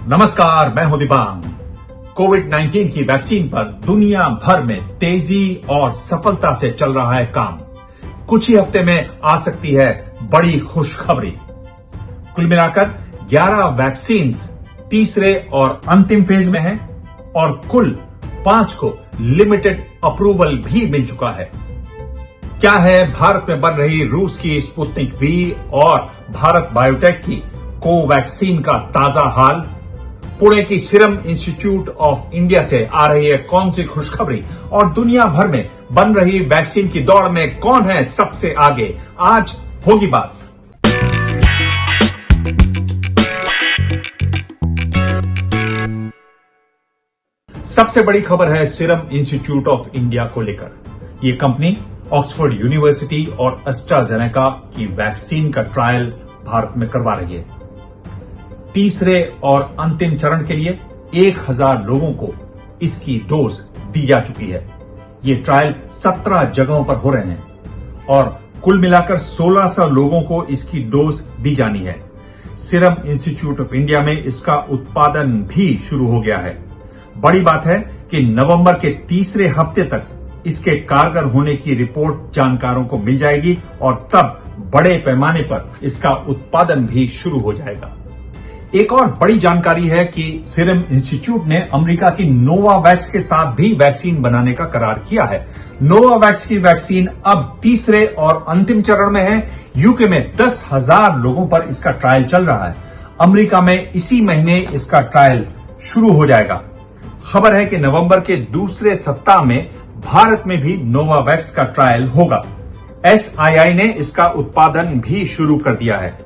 नमस्कार, मैं हूं दिबांग। कोविड-19 की वैक्सीन पर दुनिया भर में तेजी और सफलता से चल रहा है काम। कुछ ही हफ्ते में आ सकती है बड़ी खुशखबरी। कुल मिलाकर 11 वैक्सीन तीसरे और अंतिम फेज में हैं और कुल 5 को लिमिटेड अप्रूवल भी मिल चुका है। क्या है भारत में बन रही रूस की स्पुतनिक वी और भारत बायोटेक की कोवैक्सीन का ताजा हाल? पुणे की सीरम इंस्टीट्यूट ऑफ इंडिया से आ रही है कौन सी खुशखबरी और दुनिया भर में बन रही वैक्सीन की दौड़ में कौन है सबसे आगे? आज होगी बात। सबसे बड़ी खबर है सीरम इंस्टीट्यूट ऑफ इंडिया को लेकर। ये कंपनी ऑक्सफोर्ड यूनिवर्सिटी और एस्ट्राजेनेका की वैक्सीन का ट्रायल भारत में करवा रही है। तीसरे और अंतिम चरण के लिए 1000 लोगों को इसकी डोज दी जा चुकी है। ये ट्रायल 17 जगहों पर हो रहे हैं और कुल मिलाकर 1600 लोगों को इसकी डोज दी जानी है। सीरम इंस्टीट्यूट ऑफ इंडिया में इसका उत्पादन भी शुरू हो गया है। बड़ी बात है कि नवंबर के तीसरे हफ्ते तक इसके कारगर होने की रिपोर्ट जानकारों को मिल जाएगी और तब बड़े पैमाने पर इसका उत्पादन भी शुरू हो जाएगा। एक और बड़ी जानकारी है कि सीरम इंस्टीट्यूट ने अमेरिका की नोवावैक्स के साथ भी वैक्सीन बनाने का करार किया है। नोवावैक्स की वैक्सीन अब तीसरे और अंतिम चरण में है। यूके में 10,000 लोगों पर इसका ट्रायल चल रहा है। अमेरिका में इसी महीने इसका ट्रायल शुरू हो जाएगा। खबर है कि नवंबर के दूसरे सप्ताह में भारत में भी नोवावैक्स का ट्रायल होगा। SII ने इसका उत्पादन भी शुरू कर दिया है।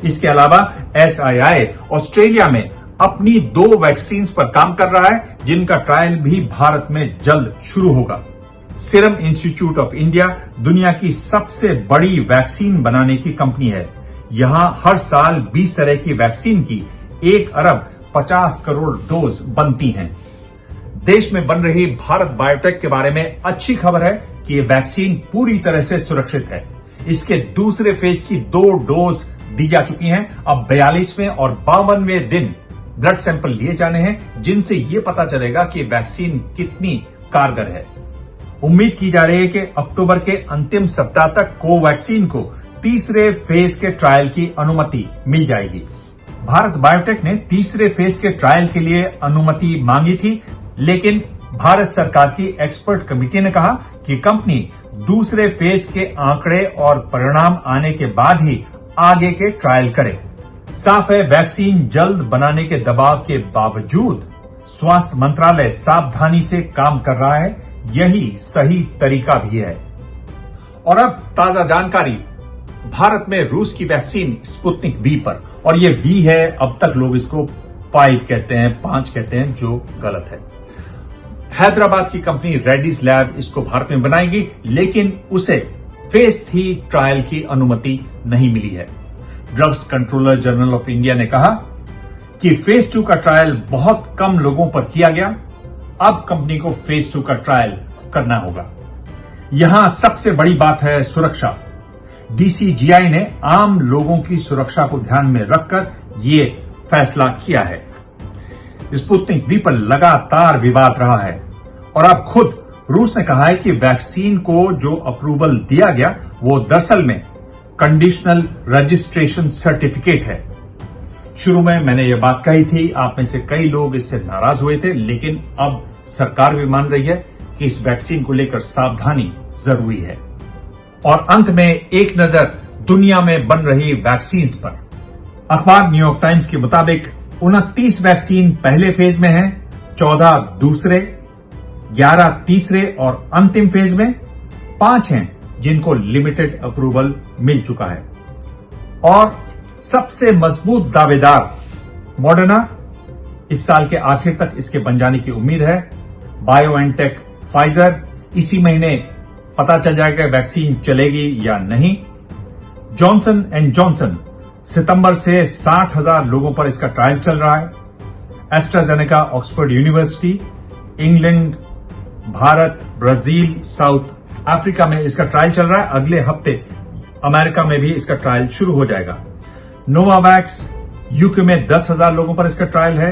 इसके अलावा SII ऑस्ट्रेलिया में अपनी 2 वैक्सीन पर काम कर रहा है, जिनका ट्रायल भी भारत में जल्द शुरू होगा। सीरम इंस्टीट्यूट ऑफ इंडिया दुनिया की सबसे बड़ी वैक्सीन बनाने की कंपनी है। यहां हर साल 20 तरह की वैक्सीन की 1 अरब 50 करोड़ डोज बनती हैं। देश में बन रही भारत बायोटेक के बारे में अच्छी खबर है कि ये वैक्सीन पूरी तरह से सुरक्षित है। इसके दूसरे फेज की 2 डोज दी जा चुकी हैं। अब 42वें और 52वें दिन ब्लड सैंपल लिए जाने हैं, जिनसे ये पता चलेगा कि वैक्सीन कितनी कारगर है। उम्मीद की जा रही है कि अक्टूबर के अंतिम सप्ताह तक कोवैक्सीन को तीसरे फेज के ट्रायल की अनुमति मिल जाएगी। भारत बायोटेक ने तीसरे फेज के ट्रायल के लिए अनुमति मांगी थी, लेकिन भारत सरकार की एक्सपर्ट कमेटी ने कहा कि कंपनी दूसरे फेज के आंकड़े और परिणाम आने के बाद ही आगे के ट्रायल करे। साफ है, वैक्सीन जल्द बनाने के दबाव के बावजूद स्वास्थ्य मंत्रालय सावधानी से काम कर रहा है। यही सही तरीका भी है। और अब ताजा जानकारी भारत में रूस की वैक्सीन स्पुतनिक वी पर, और ये वी है, अब तक लोग इसको 5 कहते हैं, 5 कहते हैं, जो गलत है। हैदराबाद की कंपनी रेड्डीज लैब इसको भारत में बनाएगी, लेकिन उसे फेज 3 ट्रायल की अनुमति नहीं मिली है। Drugs controller general of India ने कहा कि फेज 2 का ट्रायल बहुत कम लोगों पर किया गया। अब कंपनी को फेज 2 का ट्रायल करना होगा। यहां सबसे बड़ी बात है सुरक्षा। DCGI ने आम लोगों की सुरक्षा को ध्यान में रखकर ये फैसला किया है। स्पुतनिक वी पर लगातार विवाद रहा है और अब खुद रूस ने कहा है कि वैक्सीन को जो अप्रूवल दिया गया वो दरअसल में कंडीशनल रजिस्ट्रेशन सर्टिफिकेट है। शुरू में मैंने ये बात कही थी, आप में से कई लोग इससे नाराज हुए थे, लेकिन अब सरकार भी मान रही है कि इस वैक्सीन को लेकर सावधानी जरूरी है। और अंत में एक नजर दुनिया में बन रही वैक्सीन पर। अखबार न्यूयॉर्क टाइम्स के मुताबिक 29 वैक्सीन पहले फेज में हैं, 14 दूसरे, 11 तीसरे और अंतिम फेज में, 5 हैं जिनको लिमिटेड अप्रूवल मिल चुका है। और सबसे मजबूत दावेदार मॉडर्ना, इस साल के आखिर तक इसके बन जाने की उम्मीद है। बायोएनटेक, फाइजर, इसी महीने पता चल जाएगा वैक्सीन चलेगी या नहीं। जॉनसन एंड जॉनसन, सितंबर से 60,000 लोगों पर इसका ट्रायल चल रहा है। AstraZeneca, Oxford university, England, Bharat, Brazil, south Africa में इसका ट्रायल चल रहा है। अगले हफ्ते अमेरिका में भी इसका ट्रायल शुरू हो जाएगा। नोवावैक्स, यूके में 10,000 लोगों पर इसका ट्रायल है।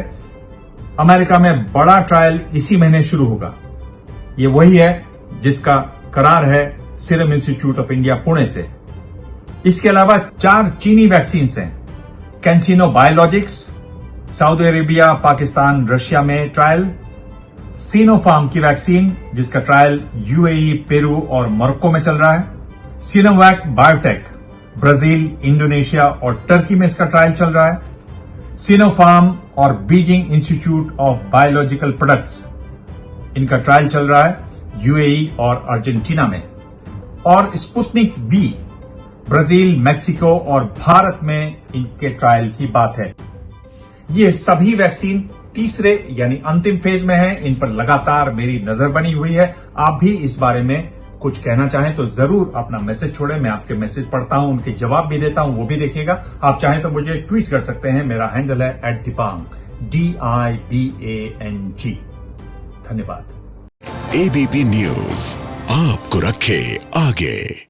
अमेरिका में बड़ा ट्रायल इसी महीने शुरू होगा। ये वही है जिसका करार है serum institute of India Pune से। इसके अलावा 4 चीनी वैक्सीन हैं। CanSino biologics, Saudi Arabia, Pakistan, Russia में ट्रायल। सिनोफार्म की वैक्सीन जिसका ट्रायल यूएई, पेरू और मोरक्को में चल रहा है। सिनोवैक बायोटेक, ब्राजील, इंडोनेशिया और टर्की में इसका ट्रायल चल रहा है। सिनोफार्म और Beijing institute of biological products, इनका ट्रायल चल रहा है यूएई और अर्जेंटीना में। और स्पुतनिक वी, ब्राजील, मेक्सिको और भारत में इनके ट्रायल की बात है। ये सभी वैक्सीन तीसरे यानी अंतिम फेज में है। इन पर लगातार मेरी नजर बनी हुई है। आप भी इस बारे में कुछ कहना चाहें तो जरूर अपना मैसेज छोड़ें। मैं आपके मैसेज पढ़ता हूं, उनके जवाब भी देता हूं, वो भी देखिएगा। आप चाहें तो मुझे ट्वीट कर सकते हैं। मेरा हैंडल है @दिबांग, DIBANG। धन्यवाद। ABP न्यूज आपको रखे आगे।